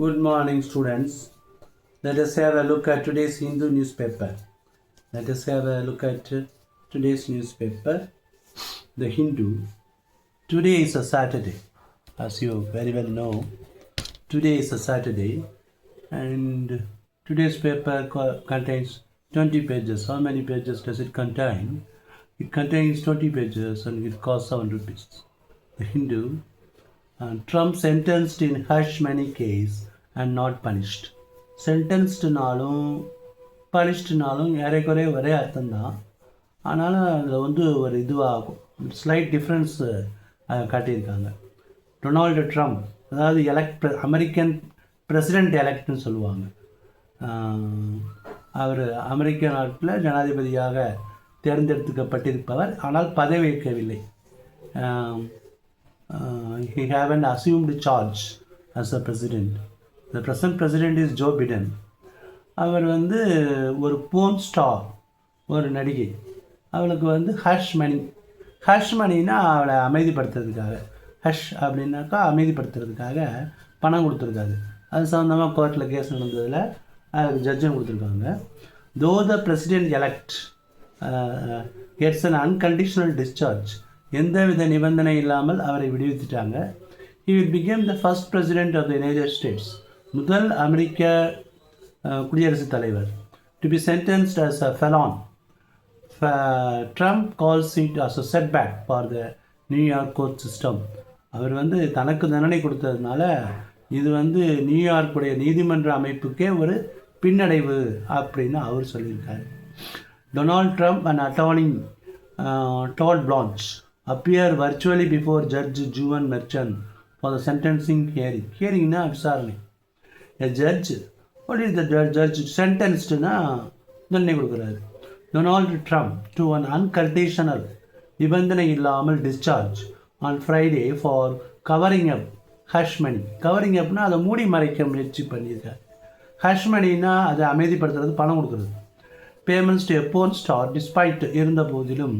Good morning, students. Let us have a look at today's Hindu newspaper. Let us have a look at today's newspaper, The Hindu. Today is a Saturday, as you very well know. Today is a Saturday, and today's paper contains 20 pages. How many pages does it contain? It contains 20 pages and it costs 7 rupees. The Hindu. Trump sentenced in hush money case and not punished. சென்டென்ஸ்டுனாலும் பனிஷ்டுனாலும் ஏறக்குறைய ஒரே அர்த்தம்தான். ஆனாலும் அதில் ஒரு இதுவாகும், slide difference காட்டியிருக்காங்க. Donald Trump, அதாவது American president எலெக்ட்னு சொல்லுவாங்க. அவர் அமெரிக்க நாட்டில் ஜனாதிபதியாக தேர்ந்தெடுக்கப்பட்டிருப்பவர், ஆனால் பதவி ஏற்கவில்லை. He haven't assumed charge as a president. The present president is Joe Biden. அவர் ஒரு போன் ஸ்டார், ஒரு நடிகை. அவளுக்கு ஹஷ் மணினா அவளை அமைதிப்படுத்துறதுக்காக, ஹஷ் அப்படின்னாக்கா அமைதிப்படுத்துறதுக்காக பணம் கொடுத்துருக்காரு. அது சம்மந்தமாக கோர்ட்டில் கேஸ் நடந்ததில் அதுக்கு ஜட்ஜும் கொடுத்துருக்காங்க. Though the president elect gets an unconditional discharge, எந்தவித நிபந்தனை இல்லாமல் அவரை விடுவித்துட்டாங்க. He will become the first president of the United States, முதல் அமெரிக்க குடியரசுத் தலைவர், to be sentenced as a felon. Trump calls it as a setback for the New York court system. அவர் தனக்கு தண்டனை கொடுத்ததுனால இது நியூயார்க்குடைய நீதிமன்ற அமைப்புக்கே ஒரு பின்னடைவு அப்படின்னு அவர் சொல்லியிருக்காரு. Donald Trump and attorney dot Blanche appear virtually before Judge Juan Merchan for the sentencing hearing. Hearingனா விசாரணை. A judge, what is the judge sentencedனா தண்டனை கொடுக்குறாரு. Donald Trump to an unconditional, நிபந்தனை இல்லாமல் discharge on Friday for covering up hush money. covering upனா அதை மூடி மறைக்க முயற்சி பண்ணியிருக்காரு. hush moneyனா அதை அமைதிப்படுத்துறது, பணம் கொடுக்குறது. payments to a porn star despite இருந்த போதிலும்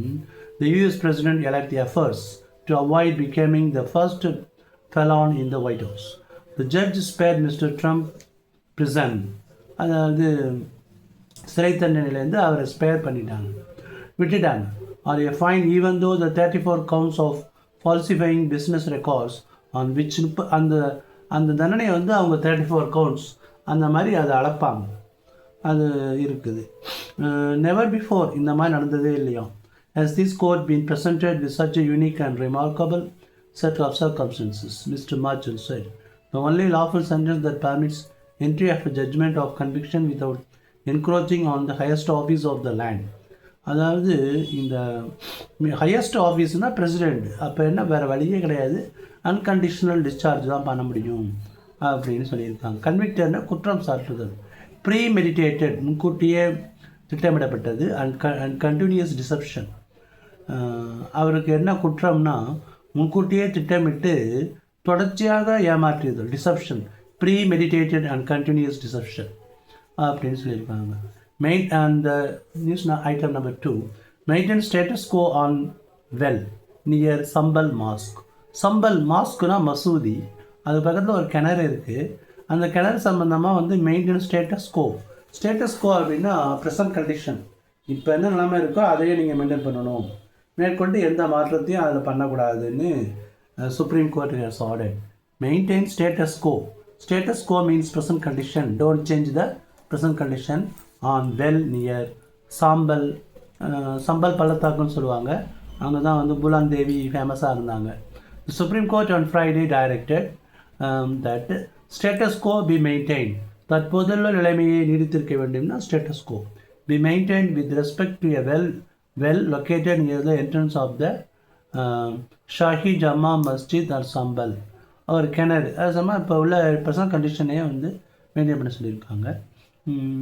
the US president-elect efforts to avoid becoming the first felon in the White House. The judge spared Mr. Trump prison. அதாவது சிறை தண்டனையிலேருந்து அவரை ஸ்பேர் விட்டுட்டாங்க. or a fine even though the 34 counts of falsifying business records on which அந்த தண்டனை அவங்க 34 counts அந்த மாதிரி அதை அளப்பாங்க. அது இருக்குது. நெவர் பிஃபோர் இந்த மாதிரி நடந்ததே இல்லையா. Has this court been presented with such a unique and remarkable set of circumstances? Mr. Merchan said, the only lawful sentence that permits entry of a judgment of conviction without encroaching on the highest office of the land. அதாவது இந்த highest ஆஃபீஸ்னால் president. அப்போ என்ன, வேறு வழியே கிடையாது, unconditional discharge தான் பண்ண முடியும் அப்படின்னு சொல்லியிருக்காங்க. கன்விக்டர்னா குற்றம் சாட்டுதல். ப்ரீ மெடிடேட்டட், முன்கூட்டியே திட்டமிடப்பட்டது. அண்ட் கண்டினியூஸ் டிசப்ஷன், அவருக்கு என்ன குற்றம்னா முன்கூட்டியே திட்டமிட்டு தொடர்ச்சியாக ஏமாற்றியது, deception. Premeditated and continuous deception அப்படின்னு சொல்லியிருக்காங்க. அந்த news item number 2, maintain status quo on well near Sambhal mosque. Sambhal மாஸ்க்குனா மசூதி, அது பக்கத்தில் ஒரு கிணறு இருக்குது. அந்த கிணறு சம்பந்தமாக maintain status quo. Status quo அப்படின்னா ப்ரெசன்ட் கண்டிஷன், இப்போ என்ன நிலைமை இருக்கோ அதையே நீங்கள் மெயின்டைன் பண்ணணும், மேற்கொண்டு எந்த மாற்றத்தையும் அதில் பண்ணக்கூடாதுன்னு supreme court has ordered. Maintain status quo. Status go means present condition. Don't change the present condition on well near சாம்பல். சம்பல் பள்ளத்தாக்குன்னு சொல்லுவாங்க, அங்கே தான் புலான் தேவி ஃபேமஸாக இருந்தாங்க. Supreme Court on Friday directed that status quo be maintain. தற்போதுள்ள நிலைமையை நீடித்திருக்க வேண்டும்னா status quo be maintained with respect to a well located near the entrance of the Shahi Jama Masjid or Sambal. ஒரு கிணறு, அது சமயம் இப்போ உள்ள ப்ரெசன்ட் கண்டிஷனே மெயின்டைன் பண்ண சொல்லியிருக்காங்க.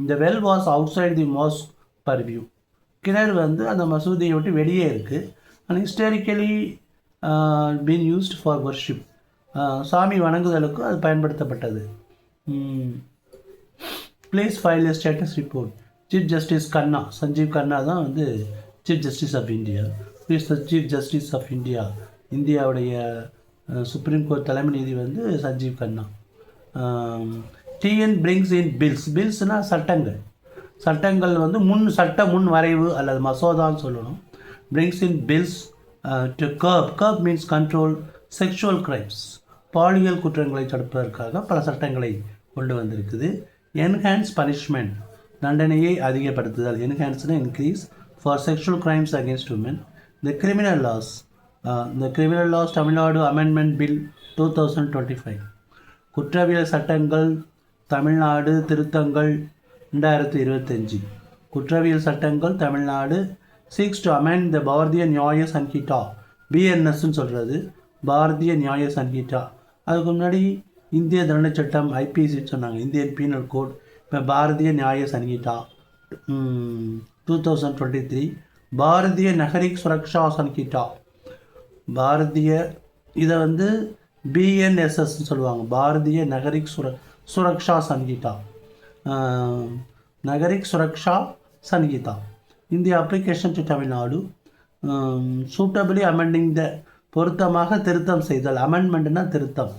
இந்த well was outside the mosque purview. கிணறு அந்த மசூதியை விட்டு வெளியே இருக்குது. And historically been used for worship, சாமி வணங்குதலுக்கும் அது பயன்படுத்தப்பட்டது. Please file a status report. Chief justice Khanna, Sanjiv Khanna தான் chief justice of India. Is the chief justice of India. இந்தியாவுடைய சுப்ரீம் கோர்ட் தலைமை நீதி Sanjiv Khanna. TN brings in பில்ஸ்னால் சட்டங்கள் வந்து முன் வரைவு அல்லது மசோதான்னு சொல்லணும். Brings in bills to கர்ப் means control sexual crimes, பாலியல் குற்றங்களை தடுப்பதற்காக பல சட்டங்களை கொண்டு வந்திருக்குது. என்ஹான்ஸ் பனிஷ்மெண்ட், தண்டனையை அதிகப்படுத்துதல். என்ஹான்ஸ்னா increase for sexual crimes against woman. The criminal laws Tamil Nadu amendment bill 2025. குற்றவியல் சட்டங்கள் தமிழ்நாடு திருத்தங்கள் 2025. குற்றவியல் சட்டங்கள் Tamil Nadu seeks to amend the Bharatiya நியாய சங்கீதா, பிஎன்எஸ்ன்னு சொல்கிறது, பாரதிய நியாய சங்கீதா. அதுக்கு முன்னாடி இந்திய தண்டனை சட்டம் ஐபிசின்னு சொன்னாங்க, இந்தியன் பீனல் கோட். இப்போ பாரதிய நியாய சங்கீதா 2023. பாரதிய நகரிக் சுரக்ஷா சங்கீதா, இதை வந்து பிஎன்எஸ்எஸ்ன்னு சொல்லுவாங்க, பாரதிய நகரிக் சுரக்ஷா சங்கீதா, நகரிக் சுரக்ஷா சங்கீதா. இந்திய application to Tamil Nadu suitably amending பொருத்தமாக திருத்தம் செய்தல். அமெண்ட்மெண்ட்னா திருத்தம்.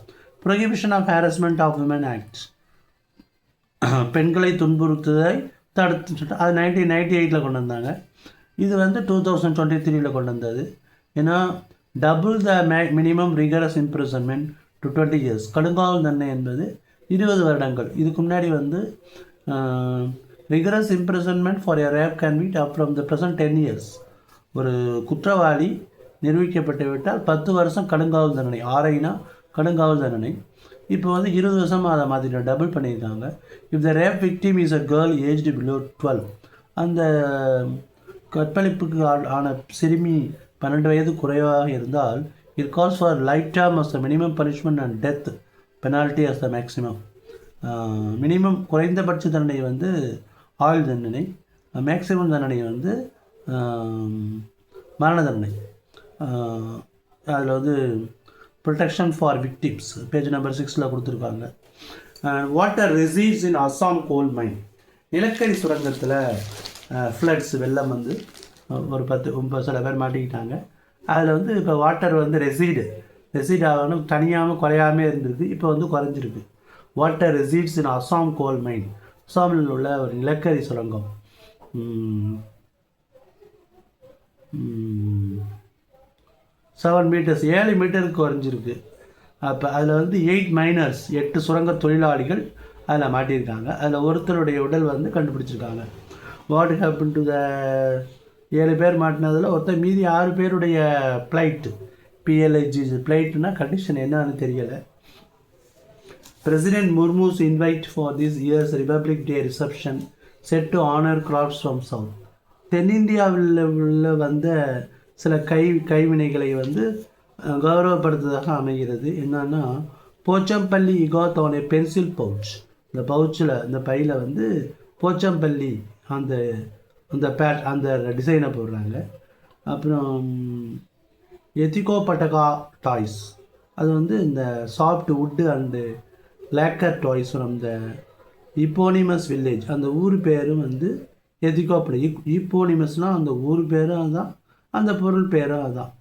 Prohibition of harassment of women act, பெண்களை துன்புறுத்துவதை தடுத்து, அது 1998 கொண்டு வந்தாங்க. இது வந்து 2023 கொண்டு வந்தது. ஏன்னா double the minimum rigorous imprisonment to 20 years, கடுங்காவல் தண்டனை என்பது 20 வருடங்கள். இதுக்கு முன்னாடி வந்து rigorous imprisonment for a rape can be up from the present 10 years. ஒரு குற்றவாளி நிரூபிக்கப்பட்டு விட்டால் 10 வருஷம் கடுங்காவல் தண்டனை, ஆரைனா கடுங்காவல் தண்டனை. இப்போ வந்து 20 வருஷம் அதை மாதிரி டபுள் பண்ணியிருக்காங்க. If the rape victim is a girl aged below 12, அந்த கற்பழிப்புக்கு ஆன சிறுமி 12 வயது குறைவாக இருந்தால், it calls for life term as the minimum punishment and death penalty as the maximum. Minimum குறைந்தபட்ச தண்டனை வந்து ஆயுள் தண்டனை, மேக்ஸிமம் தண்டனை வந்து மரண தண்டனை. அதில் வந்து protection for victims page number 6 கொடுத்துருக்காங்க. வாட்டர் ரெசீவ்ஸ் இன் அஸ்ஸாம் கோல் மைன், நிலக்கரி சுரங்கத்தில் ஃப்ளட்ஸ், வெள்ளம் வந்து ஒரு 10 சில பேர் மாட்டிக்கிட்டாங்க. அதில் வந்து இப்போ வாட்டர் வந்து ரெசீட் ஆகணும், தனியாமல் குறையாமல் இருந்திருக்கு, இப்போ வந்து குறைஞ்சிருக்கு. வாட்டர் ரெசீட்ஸ் இன் அஸ்ஸாம் கோல் மைன், அஸ்ஸாமில் உள்ள ஒரு நிலக்கரி சுரங்கம் 7 meters 7 மீட்டருக்கு குறைஞ்சிருக்கு. அப்போ அதில் வந்து 8 miners 8 சுரங்க தொழிலாளிகள் அதில் மாட்டியிருக்காங்க. அதில் ஒருத்தருடைய உடல் வந்து கண்டுபிடிச்சிருக்காங்க. வாட் ஹேப்பன் டு த 7 பேர் மாட்டினதில் ஒருத்தர் மீதி 6 பேருடைய ஃப்ளைட்டு, பிஎல்ஐஜி ஃப்ளைட்டுனா கண்டிஷன் என்னன்னு தெரியலை. President Murmu's invite for this year's Republic Day reception set to honour crafts from south. தென்னிந்தியாவில் உள்ள வந்த சில கைவினைகளை வந்து கௌரவப்படுத்துவதாக அமைகிறது. என்னன்னா, Pochampally ikat on a pencil pouch, இந்த பவுச்சில் இந்த பையில் வந்து போச்சம்பள்ளி அந்த டிசைனை போடுறாங்க. அப்புறம் எத்திகோ பட்டகா டாய்ஸ், அது வந்து இந்த soft wood and lacquer toys from the eponymous village. அந்த ஊர் பேரும் வந்து எத்திகோப்பட, இப்போனிமஸ்னால் அந்த ஊர் பேரும் அதுதான், அந்த பொருள் பேரும் அதுதான்.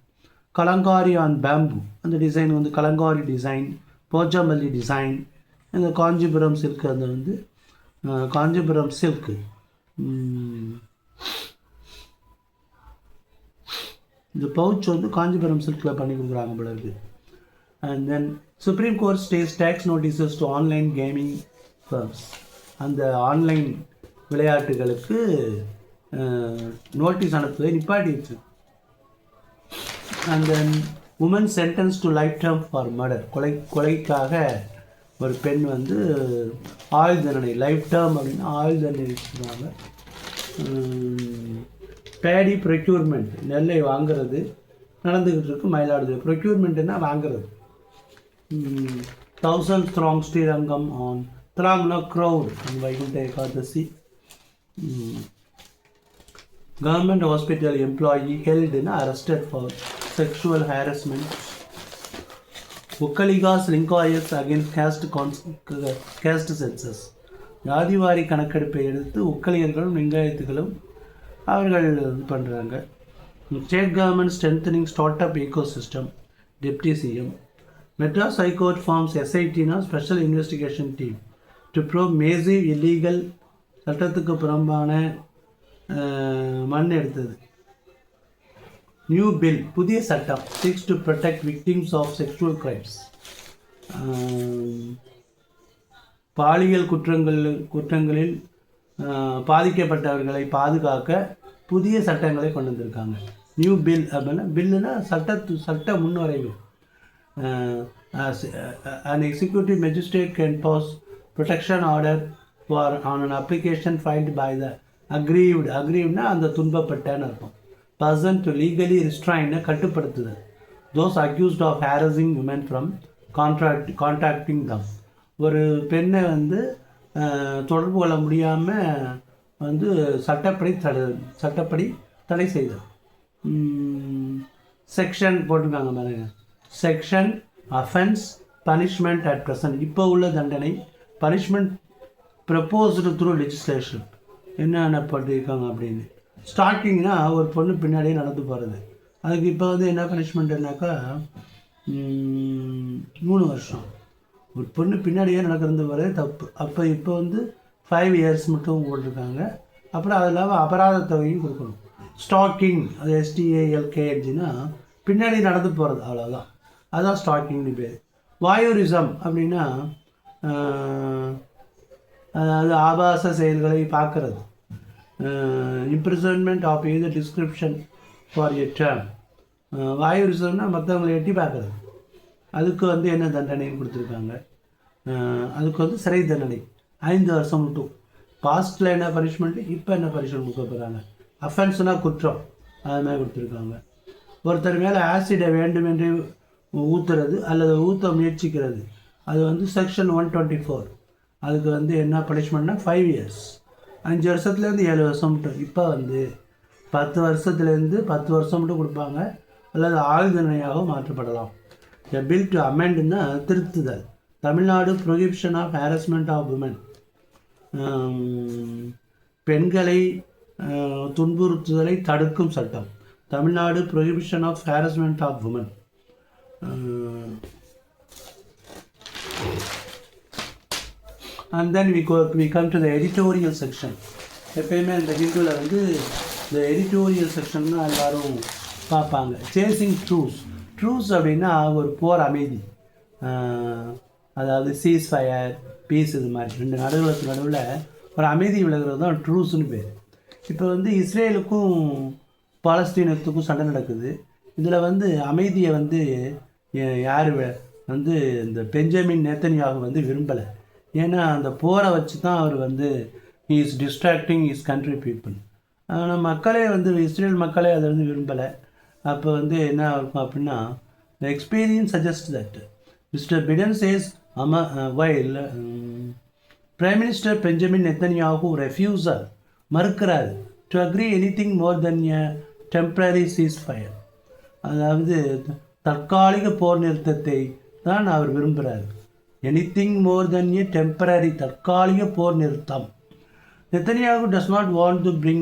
கலங்காரி ஆன் பேம்பு, அந்த டிசைன் வந்து கலங்காரி டிசைன், போச்சம்பள்ளி டிசைன். இந்த காஞ்சிபுரம் சில்க், அது வந்து காஞ்சிபுரம் சில்க்கு. இந்த பவுச் வந்து காஞ்சிபுரம் சில்கில் பண்ணி கொடுக்குறாங்க போல இருக்குது. And then Supreme Court stays tax notices to online gaming firms. அந்த ஆன்லைன் விளையாட்டுகளுக்கு நோட்டீஸ் அனுப்புவதை நிப்பாட்டிடுச்சு. And then woman sentence to life term for murder, கொலைக்காக ஒரு பெண் வந்து ஆயுள் தண்டனை, லைஃப் டேர்ம் அப்படின்னா ஆயுள் தண்டனை வச்சுருக்காங்க. பேடி ப்ரொக்யூர்மெண்ட், நெல்லை வாங்கிறது நடந்துக்கிட்டு இருக்கு மயிலாடுதுறை. ப்ரொக்யூர்மெண்ட்னா வாங்கிறது. 1000 strong ஸ்ரீரங்கம் ஆன் த்ராங்னா crowd on Vaikunta Ekadasi. Government hospital employee ஹெல்டுன்னு arrested for sexual harassment. Vokkaligas Lingayats against caste census. ஜாதிவாரி கணக்கெடுப்பை எடுத்து ஒக்கலியர்களும் லிங்காயத்துகளும் அவர்கள் இது பண்ணுறாங்க. State government strengthening start up ecosystem, deputy CM. Madras High Court forms SIT, Special Investigation Team, to probe massive illegal சட்டத்துக்கு புறம்பான மண் எடுத்தது. நியூ பில், புதிய சட்டம், seeks to protect victims of sexual crimes. பாலியல் குற்றங்களில் பாதிக்கப்பட்டவர்களை பாதுகாக்க புதிய சட்டங்களை கொண்டு வந்திருக்காங்க. நியூ பில் அப்படின்னா பில்லுனா சட்ட முன்வரைவு. an executive magistrate can pass protection order on an application filed by the aggrievedனா அந்த துன்பப்பட்டன்னு அர்த்தம். person to legally restrain கட்டுப்படுத்துதல் those accused of harassing women from contacting them. ஒரு பெண்ணை வந்து தொடர்பு கொள்ள முடியாமல் வந்து சட்டப்படி தடை செய்தல். செக்ஷன் போட்டிருக்காங்க பாருங்க. Section, offence, punishment at present. இப்போ உள்ள தண்டனை, பனிஷ்மெண்ட் ப்ரப்போஸ்டு த்ரூ லெஜிஸ்லேஷன் என்னென்ன பண்ணியிருக்காங்க அப்படின்னு. ஸ்டார்டிங்னா ஒரு பொண்ணு பின்னாடியே நடந்து போகிறது. அதுக்கு இப்போ வந்து என்ன பனிஷ்மெண்ட்னாக்கா 3 வருஷம். ஒரு பொண்ணு பின்னாடியே நடக்கிறது வர தப்பு. அப்போ இப்போ வந்து 5 years மட்டும் போட்டிருக்காங்க. அப்புறம் அது இல்லாமல் அபராத தொகையும் கொடுக்கணும். ஸ்டாக்கிங், அது STALKNGனா பின்னாடி நடந்து போகிறது, அவ்வளோதான். அதுதான் ஸ்டாக்கிங்னு பேர். வாயூரிசம் அப்படின்னா அதாவது ஆபாச செயல்களை பார்க்கறது. Imprisonment of either description for a term. வாயூரிசம்னா மற்றவங்களை எட்டி பார்க்குறது. அதுக்கு வந்து என்ன தண்டனைன்னு கொடுத்துருக்காங்க. அதுக்கு வந்து சிறை தண்டனை 5 வருஷம் மட்டும். பாஸ்ட்டில் என்ன பனிஷ்மெண்ட்டு, இப்போ என்ன பனிஷ்மெண்ட் கொடுக்க போகிறாங்க. அஃபென்ஸ்னால் குற்றம், அது மாதிரி கொடுத்துருக்காங்க. ஒருத்தர் மேலே ஆசிடை வேண்டுமென்று ஊற்றுறது அல்லது ஊற்ற முயற்சிக்கிறது, அது வந்து செக்ஷன் 124. அதுக்கு வந்து என்ன பனிஷ்மெண்ட்னா 5 years. 5 வருஷத்துலேருந்து 7 வருஷம் மட்டும். இப்போ வந்து 10 வருஷத்துலேருந்து 10 வருஷம் மட்டும் கொடுப்பாங்க, அல்லது ஆயுள் தண்டனையாக மாற்றப்படலாம். A bill to amendனா திருத்துதல். Tamil Nadu prohibition of harassment of woman. பெண்களை துன்புறுத்துதலை தடுக்கும் சட்டம். Tamil Nadu prohibition of harassment of woman. And then we come to the editorial section. எப்பயுமே இந்த ஹிந்துவில் வந்து இந்த எடிட்டோரியல் செக்ஷன் தான் எல்லோரும் பார்ப்பாங்க. சேசிங் ட்ரூஸ் அப்படின்னா ஒரு போர் அமைதி, அதாவது சீஸ் ஃபயர், பீஸ், இது மாதிரி 2 நாடுகளுக்கு நடுவில் ஒரு அமைதி விலகிறது தான் ட்ரூஸ்னு பேர். இப்போ வந்து இஸ்ரேலுக்கும் பாலஸ்தீனத்துக்கும் சண்டை நடக்குது. இதில் வந்து அமைதியை வந்து யார் வந்து இந்த பெஞ்சமின் நேத்தன்யாகு வந்து விரும்பலை. ஏன்னா அந்த போரை வச்சு தான் அவர் வந்து he is distracting his country people. ஆனால் மக்களே வந்து இஸ்ரேல் மக்களே அதை வந்து விரும்பலை. அப்போ வந்து என்ன இருக்கும் அப்படின்னா, the experience suggests that Mr. Biden says while Prime Minister Benjamin Netanyahu refusal மறுக்கிறார் to agree anything more than a temporary ceasefire. அதாவது தற்காலிக போர் நிறுத்தத்தை தான் அவர் விரும்புகிறார். எனிதிங் மோர் தென் ஏ டெம்பரரி, தற்காலிக போர் நிறுத்தம். Netanyahu does not want to bring,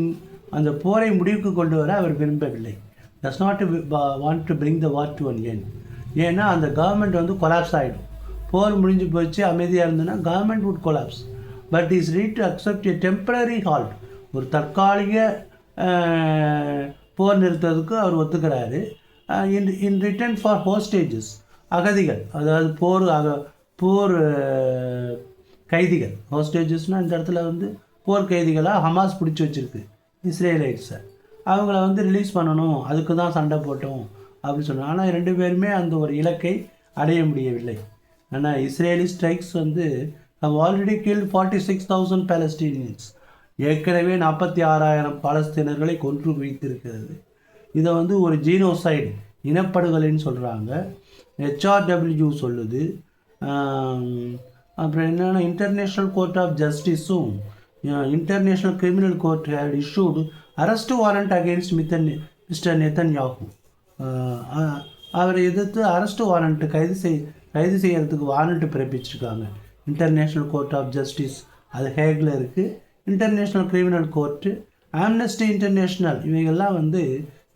அந்த போரை முடிவுக்கு கொண்டு வர அவர் விரும்பவில்லை. does not want to bring the war to an end. ஏன்னா அந்த கவர்மெண்ட் வந்து கொலாப்ஸ் ஆகிடும். போர் முடிஞ்சு போச்சு, அமைதியாக இருந்ததுன்னா government would collapse. But is ready to accept a temporary halt. ஒரு தற்காலிக போர் நிறுத்தத்துக்கு அவர் ஒத்துக்கிறாரு. இன் ரிட்டர்ன் ஃபார் ஹோஸ்டேஜஸ், அகதிகள், அதாவது போர் கைதிகள். ஹோஸ்டேஜஸ்னால் இந்த இடத்துல வந்து போர் கைதிகளாக ஹமாஸ் பிடிச்சி வச்சுருக்கு இஸ்ரேலைட்ஸை. அவங்கள வந்து ரிலீஸ் பண்ணணும், அதுக்கு தான் சண்டை போட்டோம் அப்படின்னு சொன்னாங்க. ஆனால் 2 பேருமே அந்த ஒரு இலக்கை அடைய முடியவில்லை. ஆனால் இஸ்ரேலி ஸ்ட்ரைக்ஸ் வந்து ஆல்ரெடி கில் 46,000 பாலஸ்டீனியன்ஸ். ஏற்கனவே 46,000 பாலஸ்தீனர்களை கொன்று குவித்திருக்கிறது. இதை வந்து ஒரு ஜீனோசைடு, இனப்படுகொலைன்னு சொல்கிறாங்க. HRW சொல்லுது. அப்புறம் என்னென்னா இன்டர்நேஷ்னல் கோர்ட் ஆஃப் ஜஸ்டிஸும் International Criminal Court had issued arrest warrant against mister Netanyahu. அவரை எதிர்த்து அரெஸ்ட் வாரண்ட்டு கைது செய்யறதுக்கு வாரண்ட்டு பிறப்பிச்சிருக்காங்க. இன்டர்நேஷ்னல் கோர்ட் ஆஃப் ஜஸ்டிஸ் அது ஹேகில் இருக்குது. International Criminal Court, Amnesty International, இவைகள்லாம் வந்து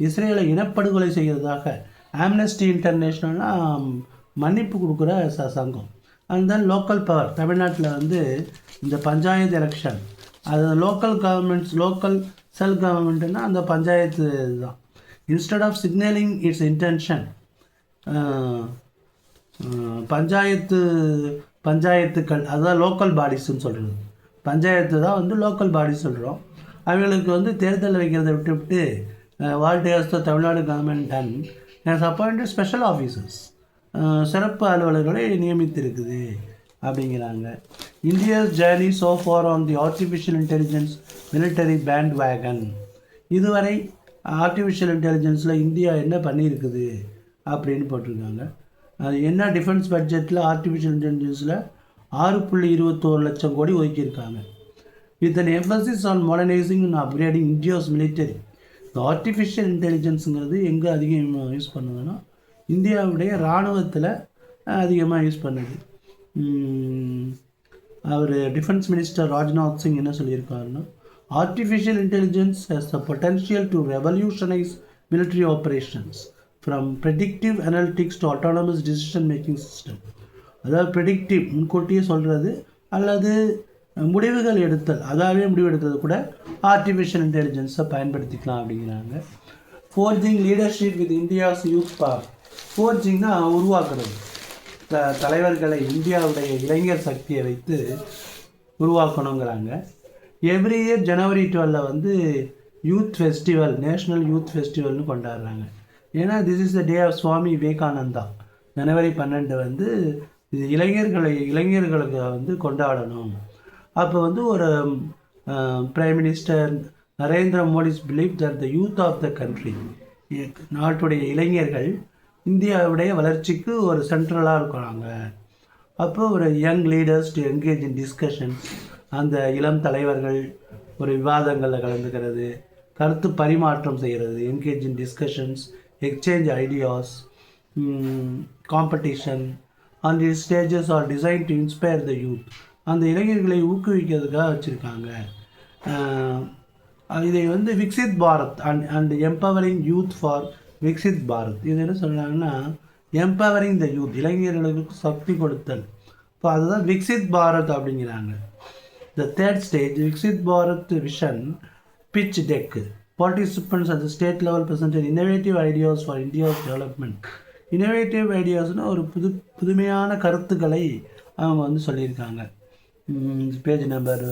இஸ்ரேலை இனப்படுகொலை செய்கிறதாக. ஆம்னஸ்டி இன்டர்நேஷ்னல்னால் மன்னிப்பு கொடுக்குற சங்கம். And then local power. தமிழ்நாட்டில் வந்து இந்த பஞ்சாயத்து எலெக்ஷன், அது லோக்கல் கவர்மெண்ட்ஸ், லோக்கல் செல்ஃப் கவர்மெண்ட்டுன்னா அந்த பஞ்சாயத்து தான். Instead of signalling its intention, பஞ்சாயத்துக்கள் அதுதான் லோக்கல் பாடிஸ்ன்னு சொல்கிறது. பஞ்சாயத்து தான் வந்து லோக்கல் பாடிஸ் சொல்கிறோம். அவங்களுக்கு வந்து தேர்தல் வைக்கிறத விட்டு what has the Tamil Nadu government done has appointed special officers, சிறப்பு அலுவலர்களை நியமித்திருக்குது அப்படிங்கிறாங்க. India's journey so far on the artificial intelligence military bandwagon. இதுவரை ஆர்டிஃபிஷியல் இன்டெலிஜென்ஸில் இந்தியா என்ன பண்ணியிருக்குது அப்படின்னு போட்டிருக்காங்க. அது என்ன டிஃபென்ஸ் பட்ஜெட்டில் ஆர்டிஃபிஷியல் இன்டெலிஜென்ஸில் 6.21 லட்சம் கோடி ஒதுக்கியிருக்காங்க. With an emphasis on modernising and upgrading India's military. இந்த ஆர்டிஃபிஷியல் இன்டெலிஜென்ஸுங்கிறது எங்கே அதிகமாக யூஸ் பண்ணுதுன்னா இந்தியாவுடைய இராணுவத்தில் அதிகமாக யூஸ் பண்ணுது. அவர் டிஃபென்ஸ் மினிஸ்டர் ராஜ்நாத் சிங் என்ன சொல்லியிருக்காருன்னா, artificial intelligence has the potential to revolutionise military operations from predictive analytics to autonomous decision making system. அதாவது ப்ரெடிக்டிவ், முன்கூட்டியே சொல்கிறது, அல்லது முடிவுகள் எடுத்தல், அதாவே முடிவு எடுக்கிறது கூட ஆர்டிஃபிஷியல் இன்டெலிஜென்ஸை பயன்படுத்திக்கலாம் அப்படிங்கிறாங்க. Forging leadership with India's youth power. ஃபோர்ஜிங்னா உருவாக்குறது, தலைவர்களை இந்தியாவுடைய இளைஞர் சக்தியை வைத்து உருவாக்கணுங்கிறாங்க. எவ்ரி இயர் ஜனவரி 12 வந்து யூத் ஃபெஸ்டிவல், நேஷ்னல் யூத் ஃபெஸ்டிவல்னு கொண்டாடுறாங்க. ஏன்னா this is the day of Swami Vivekananda. ஜனவரி 12 வந்து இது இளைஞர்களுக்கு வந்து கொண்டாடணும். அப்போ வந்து ஒரு prime minister Narendra Modi's believe that the youth of the country, நாட்டுடைய இளைஞர்கள் இந்தியாவுடைய வளர்ச்சிக்கு ஒரு சென்ட்ரலாக இருக்கிறாங்க. அப்போ ஒரு young leaders to engage in discussions, அந்த இளம் தலைவர்கள் ஒரு விவாதங்களில் கலந்துக்கிறது, கருத்து பரிமாற்றம் செய்கிறது, engage in discussions, exchange ideas, competition on the stages R design to inspire the youth. அந்த இளைஞர்களை ஊக்குவிக்கிறதுக்காக வச்சுருக்காங்க. இதை வந்து Viksit Bharat and empowering youth for Viksit Bharat. இது என்ன சொல்கிறாங்கன்னா, எம்பவரிங் த யூத், இளைஞர்களுக்கு சக்தி கொடுத்தல். இப்போ அதுதான் விக்சித் பாரத் அப்படிங்கிறாங்க. The third stage Viksit Bharat vision pitch tech. Participants at the state level presented innovative ideas for India's development. Innovative ஐடியாஸ்னால் ஒரு புதுமையான கருத்துக்களை அவங்க வந்து சொல்லியிருக்காங்க. Page number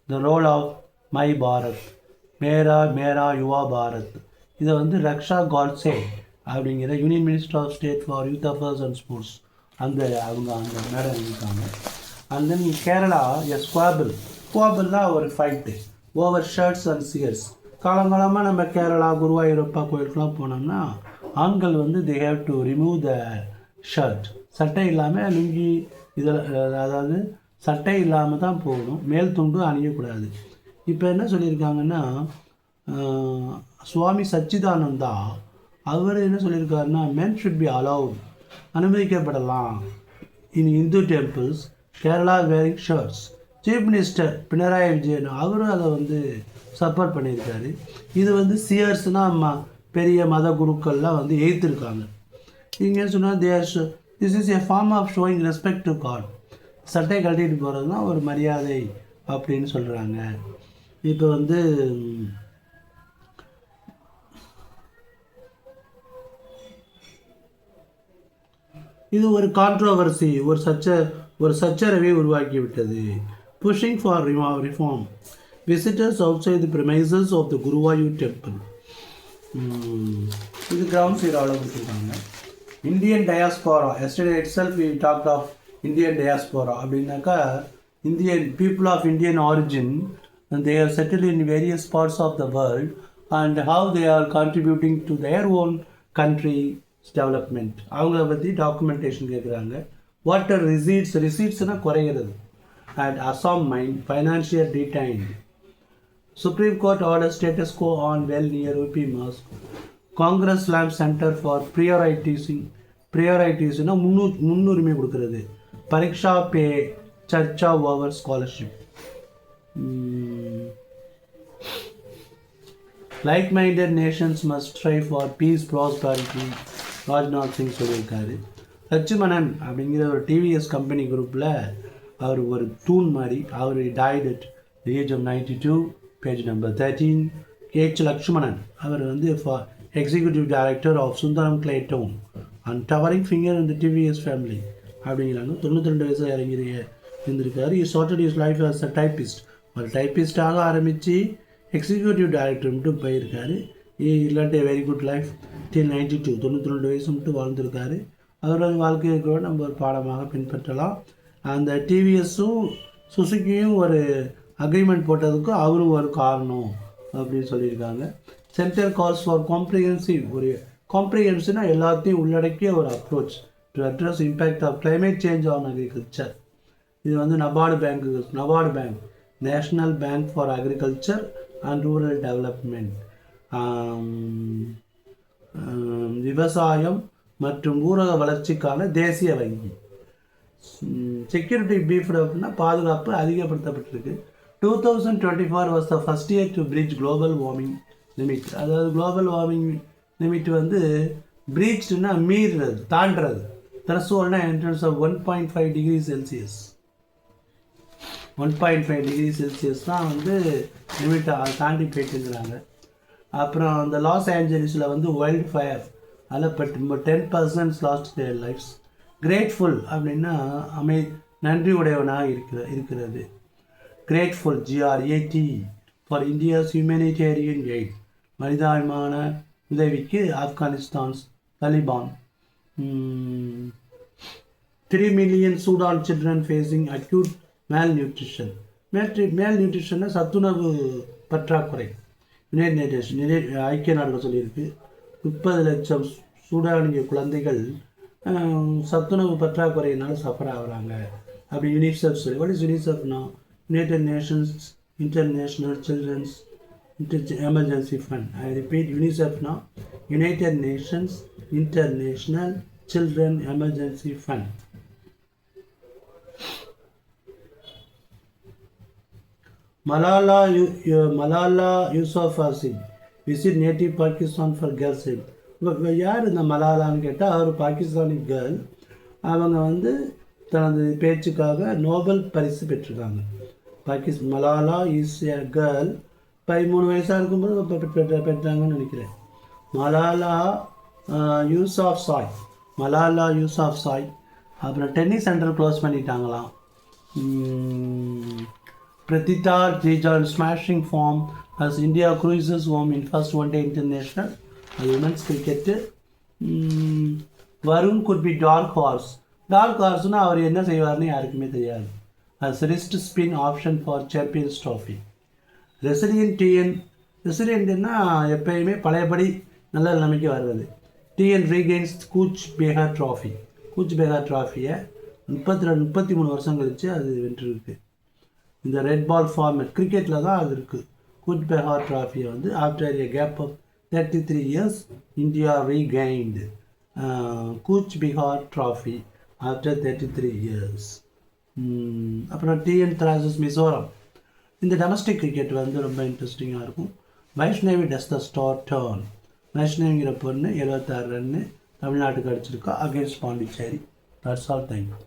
the role of my Bharat, Mera Yuva Bharat. இதை வந்து ரக்ஷா காட்ஸே அப்படிங்கிற union minister of state for youth affairs and sports அவங்க அந்த மேடம் இருக்காங்க. அண்ட் தென் கேரளா ஸ்குவாபிள்லாம் ஒரு fight over shirts and cheers. காலங்காலமாக நம்ம கேரளா குருவாயூரப்பா கோயிலுக்குலாம் போனோம்னா ஆண்கள் வந்து they have to remove the shirt, சட்டை இல்லாமல் லுங்கி இதில், அதாவது சட்டை இல்லாமல் தான் போகணும், மேல் துண்டு அணியக்கூடாது. இப்போ என்ன சொல்லியிருக்காங்கன்னா, சுவாமி சச்சிதானந்தா அவர் என்ன சொல்லியிருக்காருன்னா, மென் ஷுட் பி அலவுட், அனுமதிக்கப்படலாம் in Hindu temples Kerala wearing shirts. Chief minister Pinarayi Vijayan அவரும் அதை வந்து சப்போர்ட் பண்ணியிருக்காரு. இது வந்து சியர்ஸ்னால் பெரிய மத குருக்கள்லாம் வந்து எய்த்திருக்காங்க. இங்கே சொன்னால் this is a form of showing respect to God. சட்டை கழட்டிட்டு போகிறது தான் ஒரு மரியாதை அப்படின்னு சொல்கிறாங்க. இப்போ வந்து இது ஒரு கான்ட்ரோவர்சி, ஒரு சச்சரவை உருவாக்கிவிட்டது. Pushing for reform visitors outside the premises of the Guruvayur temple. இது கிரவுண்ட் ஜீரோவில் கொடுத்துருக்காங்க. Indian diaspora. Yesterday itself we talked of Indian diaspora. அப்படின்னாக்கா Indian people of Indian origin, they are settled in various parts of the world and how they are contributing to their own country's development. அவங்கள பற்றி documentation கேட்குறாங்க. Water ரிசீட்ஸ்னால் குறைகிறது. And Assam mine financial detain. Supreme court order status quo on well near UP mosque. Congress slam centre for ப்ரியாரிட்டிஸ்னா முன்னுரிமை கொடுக்கறது. Pariksha Pe Charcha over scholarship. Like-minded nations must strive for peace, prosperity. Rajnath Singh சொல்லியிருக்காரு. லட்சுமணன் அப்படிங்கிற ஒரு டிவிஎஸ் கம்பெனி குரூப்பில் அவர் ஒரு தூண் மாதிரி. அவர் died at the age of 92, page number 13. H. Lakshmanan அவர் வந்து executive director of Sundaram Clayton and towering finger இந்த டிவிஎஸ் ஃபேமிலி அப்படிங்கிறாங்க. 92 வயசில் இறங்கி இருந்திருக்காரு. He started his life as a typist. ஒரு டைப்பிஸ்டாக ஆரம்பித்து எக்ஸிக்யூட்டிவ் டைரக்டர் மட்டும் போயிருக்காரு. இல்லாட்டி வெரி குட் லைஃப் டில் 92, 92 வயசு மட்டும் வாழ்ந்திருக்காரு. அவரோட வாழ்க்கையை கூட நம்ம ஒரு பாடமாக பின்பற்றலாம். அந்த டிவிஎஸும் சுசுக்கியும் ஒரு அக்ரிமெண்ட் போட்டதுக்கும் அவரும் ஒரு காரணம் அப்படின்னு சொல்லியிருக்காங்க. சென்டர் கால்ஸ் ஃபார் காம்ப்ரிஹென்சிவ், ஒரு காம்ப்ரிஹென்சிவ்னா எல்லாத்தையும் உள்ளடக்கிய ஒரு approach to address impact of climate change on agriculture. இது வந்து NABARD bank national bank for agriculture and rural development, விவசாயம் மற்றும் ஊரக வளர்ச்சிக்கான தேசிய வங்கி. செக்யூரிட்டி பீஃப்டு அப்படின்னா பாதுகாப்பு அதிகப்படுத்தப்பட்டிருக்கு. 2024 was the first year to breach global warming limit. அதாவது குளோபல் வார்மிங் லிமிட் வந்து பிரீச்டுனா மீறுறது, தாண்டுறது. த்ரெஷோல்ட்னா entrance of 1.5 degree Celsius. 1.5 degree Celsius தான் வந்து லிமிட்டை தாண்டி போயிட்டுங்கிறாங்க. அப்புறம் அந்த லாஸ் ஏஞ்சலிஸில் வந்து வைல்ட் ஃபயர் அதில் 10% லாஸ்ட் தேர் லைஃப்ஸ். கிரேட்ஃபுல் அப்படின்னா நன்றி உடையவனாக இருக்கிறது. Grateful GRAT for India's humanitarian aid, மனிதாபிமான உதவிக்கு Afghanistan's Taliban. 3 million Sudan children facing acute malnutrition. மேல் நியூட்ரிஷன்னா சத்துணவு பற்றாக்குறை. ஐக்கிய நாடுகள் சொல்லியிருக்கு 30 லட்சம் சூடானிய குழந்தைகள் சத்துணவு பற்றாக்குறையினால் சஃபர் ஆகுறாங்க அப்படி யூனிசெஃப் சொல்லி. வாட் இஸ் யூனிசெஃப்னா? United nations international children's emergency fund. I repeat, யூனிசெஃப்னா united nations international children emergency fund. Malala Yousafzai visit native Pakistan for girls health. யார் இந்த மலாலான்னு கேட்டால் அவர் பாகிஸ்தானி கேர்ள். அவங்க வந்து தனது பேச்சுக்காக நோபல் பரிசு பெற்றிருக்காங்க. Malala is a girl. 13 வயசாக இருக்கும்போது பெற்றாங்கன்னு நினைக்கிறேன். மலாலா யூசஃபாய். அப்புறம் டென்னிஸ் சென்டர் க்ளோஸ் பண்ணிட்டாங்களாம். Pratita rejoined smashing form as India cruises home in first one-day international women's cricket. Varun could be dark horse. Dark horse-na அவர் என்ன செய்வார்னு யாருக்குமே தெரியாது. as wrist spin option for Champions Trophy. ரெசிலியன்ட்னா எப்பயுமே பழையபடி நல்ல நிலைமைக்கு வருவது. TN regains Cooch Behar trophy. Cooch Behar ட்ராஃபியை 33 வருஷம் கழித்து அது வென்றிருக்கு. இந்த ரெட் பால் ஃபார்மேட் கிரிக்கெட்டில் தான் அது இருக்குது. கூச் பெஹார் ட்ராஃபியை வந்து after a gap of 33 years India regained Cooch Behar trophy after 33 years. அப்புறம் TN Thrashers மிசோரம். இந்த டொமஸ்டிக் கிரிக்கெட் வந்து ரொம்ப இன்ட்ரெஸ்டிங்காக இருக்கும். Vaishnavi does the star turn. வைஷ்ணவிங்கிற பொண்ணு 76 ரன்னு தமிழ்நாட்டுக்கு அடிச்சிருக்கா against Pondicherry. That's all. Thank you.